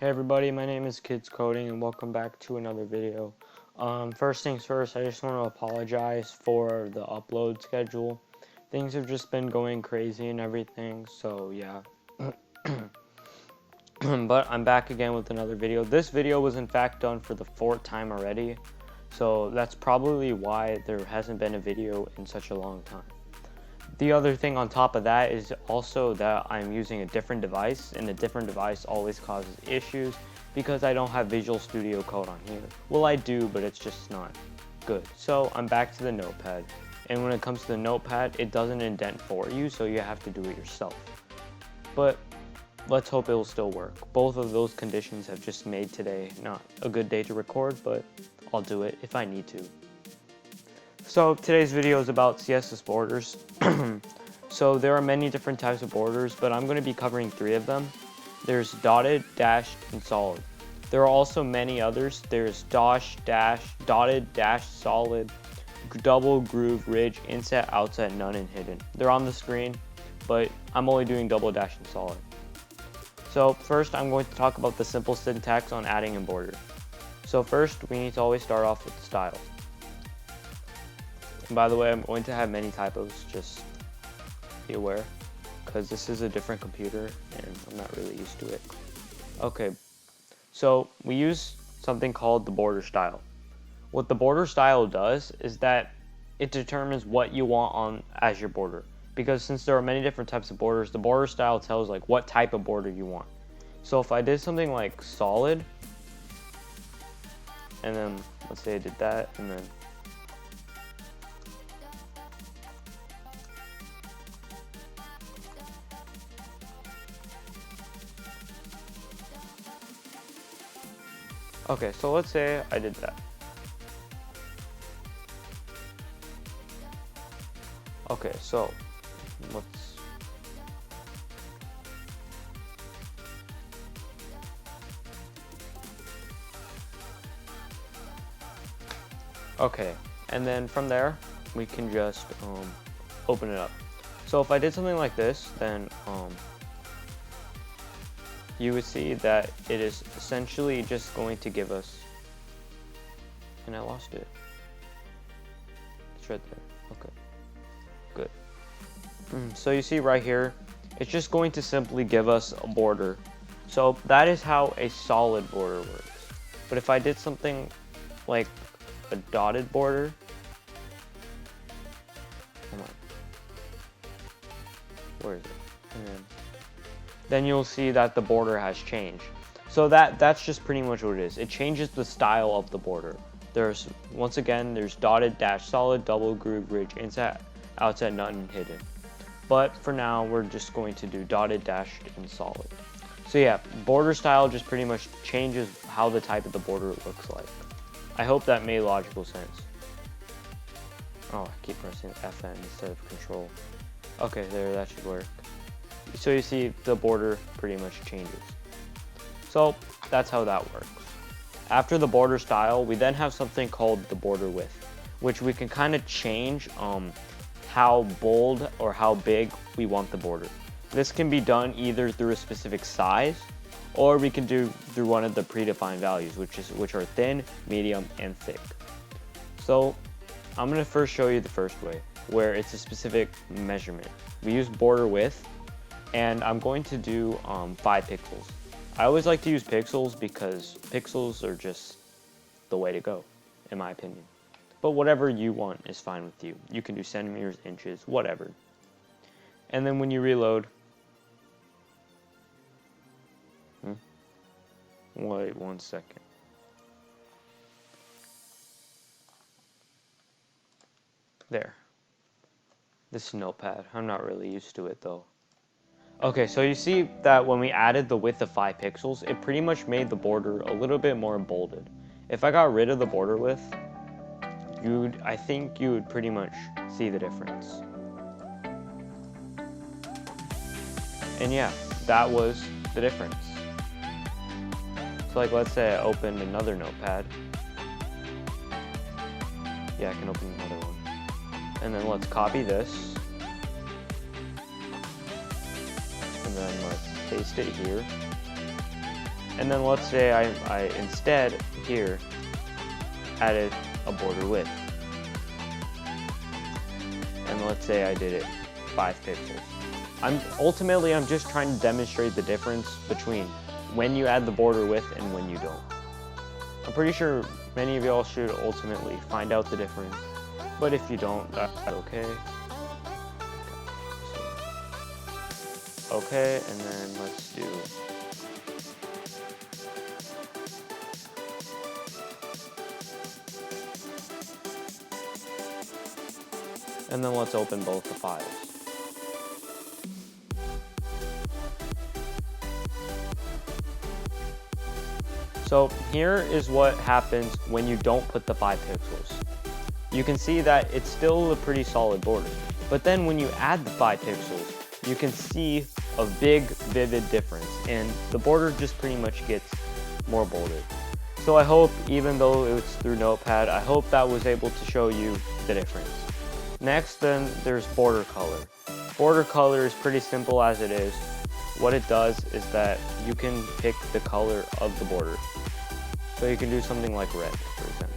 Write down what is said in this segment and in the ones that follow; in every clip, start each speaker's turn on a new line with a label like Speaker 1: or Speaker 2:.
Speaker 1: Hey everybody, my name is Kids Coding and welcome back to another video. First things first, I just want to apologize for the upload schedule. Things have just been going crazy and everything, so yeah. But I'm back again with another video. This video was in fact done for the 4th time already, so that's probably why there hasn't been a video in such a long time. The other thing on top of that is also that I'm using a different device, and a different device always causes issues because I don't have Visual Studio Code on here. Well, I do, but it's just not good. So I'm back to the notepad, and when it comes to the notepad, it doesn't indent for you, so you have to do it yourself. But let's hope it will still work. Both of those conditions have just made today not a good day to record, but I'll do it if I need to. So today's video is about CSS Borders. So there are many different types of borders, but I'm going to be covering 3 of them. There's dotted, dashed, and solid. There are also many others. There's dash, dash, dotted, dash, solid, double, groove, ridge, inset, outset, none, and hidden. They're on the screen, but I'm only doing double, dash, and solid. So first I'm going to talk about the simple syntax on adding a border. So first we need to always start off with the style. And by the way, I'm going to have many typos, just be aware, because this is a different computer and I'm not really used to it. Okay, so we use something called the border style. What the border style does is that it determines what you want on as your border. Because since there are many different types of borders, the border style tells like what type of border you want. So if I did something like solid, and then let's say I did that, and then okay, so let's say I did that. Okay, so let's okay, and then from there we can just open it up. So if I did something like this, then you would see that it is essentially just going to give us, and I lost it. It's right there. Okay, good. So you see right here, it's just going to simply give us a border. So that is how a solid border works. But if I did something like a dotted border, come on, where is it? Then you'll see that the border has changed. So that's just pretty much what it is. It changes the style of the border. There's, once again, there's dotted, dash, solid, double, groove, ridge, inset, outset, none, and hidden. But for now, we're just going to do dotted, dashed, and solid. So yeah, border style just pretty much changes how the type of the border looks like. I hope that made logical sense. Oh, I keep pressing FN instead of control. Okay, there, that should work. So you see the border pretty much changes. So that's how that works. After the border style, we then have something called the border width, which we can kind of change how bold or how big we want the border. This can be done either through a specific size, or we can do through one of the predefined values, which are thin, medium, and thick. So I'm going to first show you the first way, where it's a specific measurement. We use border width, and I'm going to do 5 pixels. I always like to use pixels because pixels are just the way to go, in my opinion. But whatever you want is fine with you. You can do centimeters, inches, whatever. And then when you reload, wait 1 second. There. This is Notepad. I'm not really used to it though. Okay, so you see that when we added the width of 5 pixels, it pretty much made the border a little bit more bolded. If I got rid of the border width, I think you would pretty much see the difference. And yeah, that was the difference. So like, let's say I opened another notepad. Yeah, I can open another one. And then let's copy this. And then let's paste it here. And then let's say I instead here added a border width. And let's say I did it 5 pixels. I'm just trying to demonstrate the difference between when you add the border width and when you don't. I'm pretty sure many of y'all should ultimately find out the difference, but if you don't, that's okay. Okay, and then let's do and then let's open both the files. So here is what happens when you don't put the 5 pixels. You can see that it's still a pretty solid border, but then when you add the 5 pixels, you can see a big, vivid difference, and the border just pretty much gets more bolded. So I hope, even though it's through Notepad, I hope that was able to show you the difference. Next, then, there's border color. Border color is pretty simple as it is. What it does is that you can pick the color of the border. So you can do something like red, for example.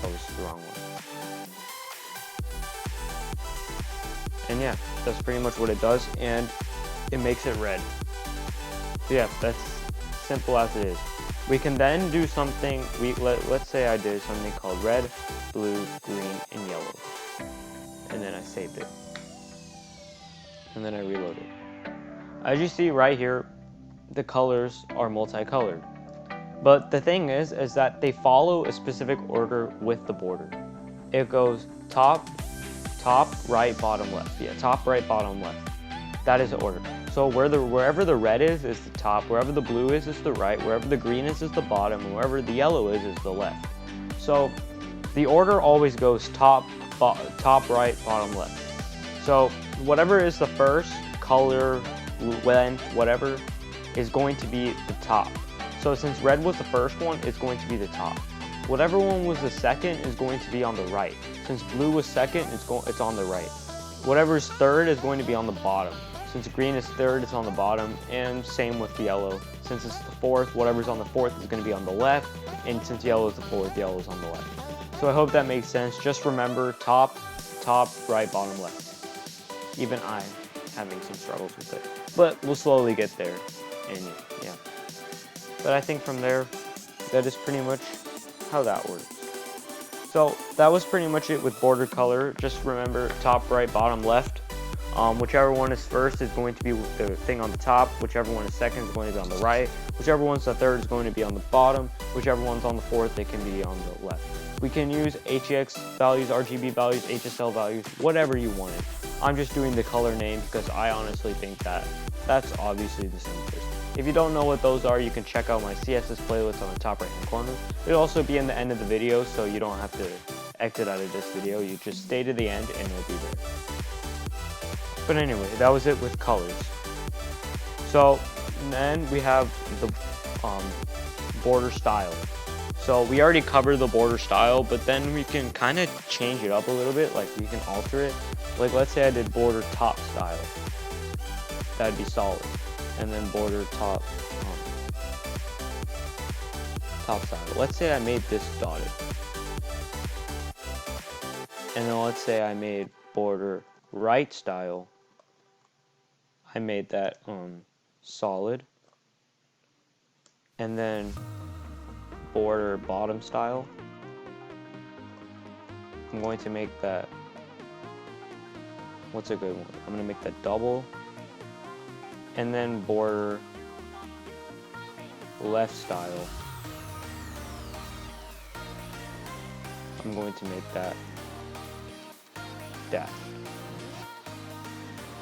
Speaker 1: That was the wrong one. And yeah, that's pretty much what it does, and it makes it red. So yeah, that's simple as it is. We can then do something, let's say I did something called red, blue, green, and yellow. And then I saved it. And then I reload it. As you see right here, the colors are multicolored. But the thing is that they follow a specific order with the border. It goes top, right, bottom, left. Yeah, top, right, bottom, left. That is the order. So wherever the red is the top, wherever the blue is the right, wherever the green is the bottom, and wherever the yellow is the left. So the order always goes top, right, bottom, left. So whatever is the first color, length, whatever, is going to be the top. So since red was the first one, it's going to be the top. Whatever one was the second is going to be on the right. Since blue was second, it's on the right. Whatever is third is going to be on the bottom. Since green is third, it's on the bottom, and same with the yellow. Since it's the fourth, whatever's on the fourth is going to be on the left, and since yellow is the fourth, yellow is on the left. So I hope that makes sense. Just remember top, right, bottom, left. Even I'm having some struggles with it, but we'll slowly get there, and yeah. But I think from there, that is pretty much how that works. So that was pretty much it with border color. Just remember top, right, bottom, left. Whichever one is first is going to be the thing on the top. Whichever one is second is going to be on the right. Whichever one's the third is going to be on the bottom. Whichever one's on the fourth, it can be on the left. We can use HEX values, RGB values, HSL values, whatever you wanted. I'm just doing the color name because I honestly think that that's obviously the simplest. If you don't know what those are, you can check out my CSS playlist on the top right hand corner. It'll also be in the end of the video, so you don't have to exit out of this video. You just stay to the end and it'll be there. But anyway, that was it with colors. So then we have the border style. So we already covered the border style, but then we can kind of change it up a little bit. Like we can alter it. Like let's say I did border top style. That'd be solid. And then border top style. Let's say I made this dotted. And then let's say I made border right style. I made that solid. And then border bottom style, I'm going to make that, what's a good one? I'm going to make that double. And then border left style, I'm going to make that dash.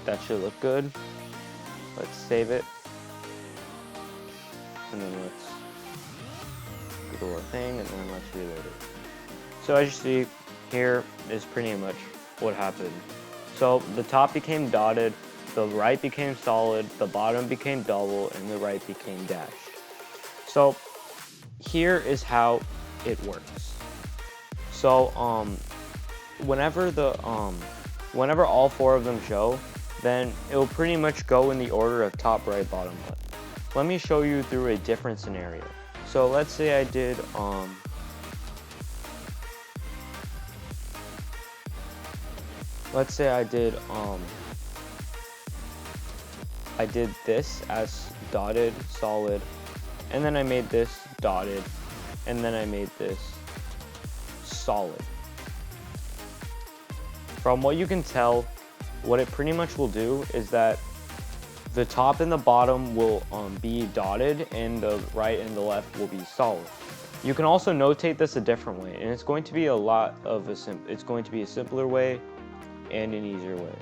Speaker 1: That should look good. Let's save it. And then let's go to our thing, and then let's reload it. So as you see, here is pretty much what happened. So the top became dotted, the right became solid, the bottom became double, and the right became dashed. So here is how it works. So whenever all four of them show, then it will pretty much go in the order of top, right, bottom, left. Let me show you through a different scenario. So let's say I did I did this as dotted, solid, and then I made this dotted, and then I made this solid. From what you can tell, what it pretty much will do is that the top and the bottom will be dotted, and the right and the left will be solid. You can also notate this a different way, and it's going to be it's going to be a simpler way and an easier way.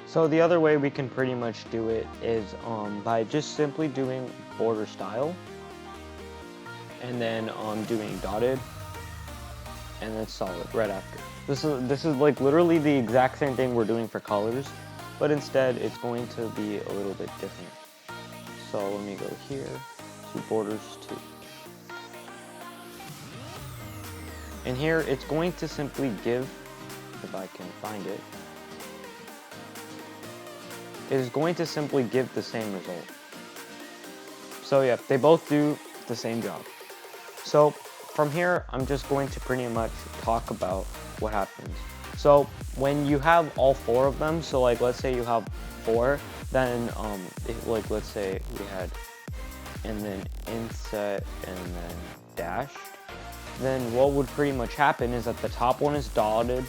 Speaker 1: So the other way we can pretty much do it is by just simply doing border style, and then doing dotted, and then solid right after. This is like literally the exact same thing we're doing for colors, but instead it's going to be a little bit different. So let me go here to borders 2. And here it's going to simply give, if I can find it, it is going to simply give the same result. So yeah, they both do the same job. So from here, I'm just going to pretty much talk about what happens. So when you have all 4 of them, so like let's say you have 4, then like let's say we had, and then inset and then dashed, then what would pretty much happen is that the top one is dotted,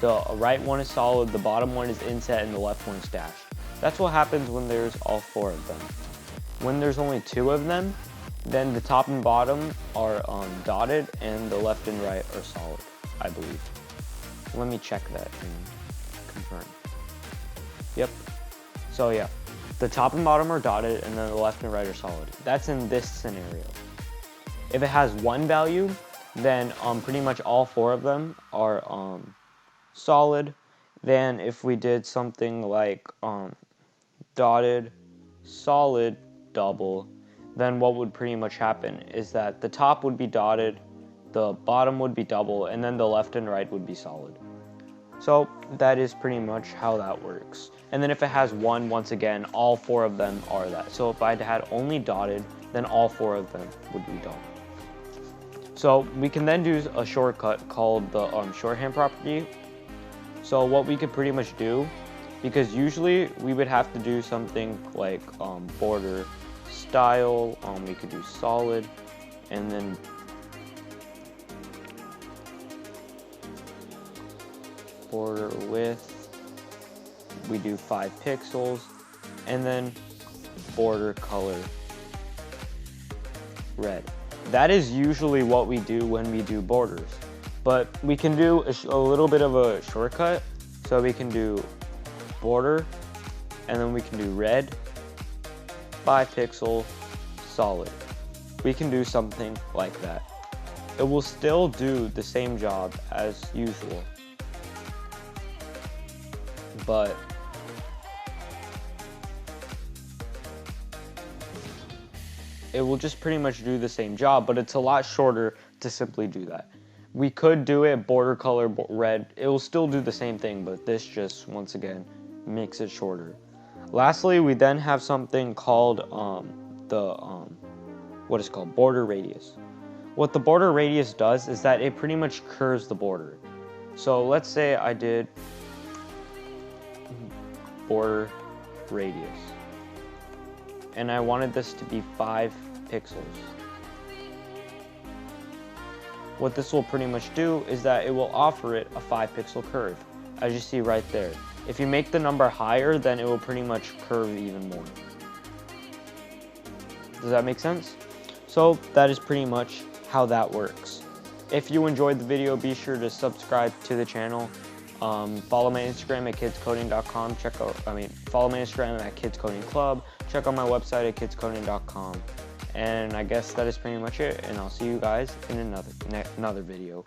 Speaker 1: the right one is solid, the bottom one is inset, and the left one is dashed. That's what happens when there's all 4 of them. When there's only 2 of them, then the top and bottom are dotted, and the left and right are solid, I believe. Let me check that and confirm. Yep. So yeah, the top and bottom are dotted, and then the left and right are solid. That's in this scenario. If it has 1 value, then pretty much all 4 of them are solid. Then if we did something like dotted, solid, double, then what would pretty much happen is that the top would be dotted, the bottom would be double, and then the left and right would be solid. So that is pretty much how that works. And then if it has 1, once again, all 4 of them are that. So if I had only dotted, then all 4 of them would be dotted. So we can then do a shortcut called the shorthand property. So what we could pretty much do, because usually we would have to do something like border style, we could do solid, and then border width, we do 5 pixels, and then border color red. That is usually what we do when we do borders, but we can do a little bit of a shortcut. So we can do border, and then we can do red, 5 pixel, solid. We can do something like that. It will still do the same job as usual, but it will just pretty much do the same job, but it's a lot shorter to simply do that. We could do it border color red. It will still do the same thing, but this just, once again, makes it shorter. Lastly, we then have something called what is called border radius. What the border radius does is that it pretty much curves the border. So let's say I did border radius, and I wanted this to be 5 pixels. What this will pretty much do is that it will offer it a 5 pixel curve, as you see right there. If you make the number higher, then it will pretty much curve even more. Does that make sense? So that is pretty much how that works. If you enjoyed the video, be sure to subscribe to the channel. Follow my Instagram at kidscoding.com. Follow my Instagram at kidscodingclub. Check out my website at kidscoding.com. And I guess that is pretty much it. And I'll see you guys in another video.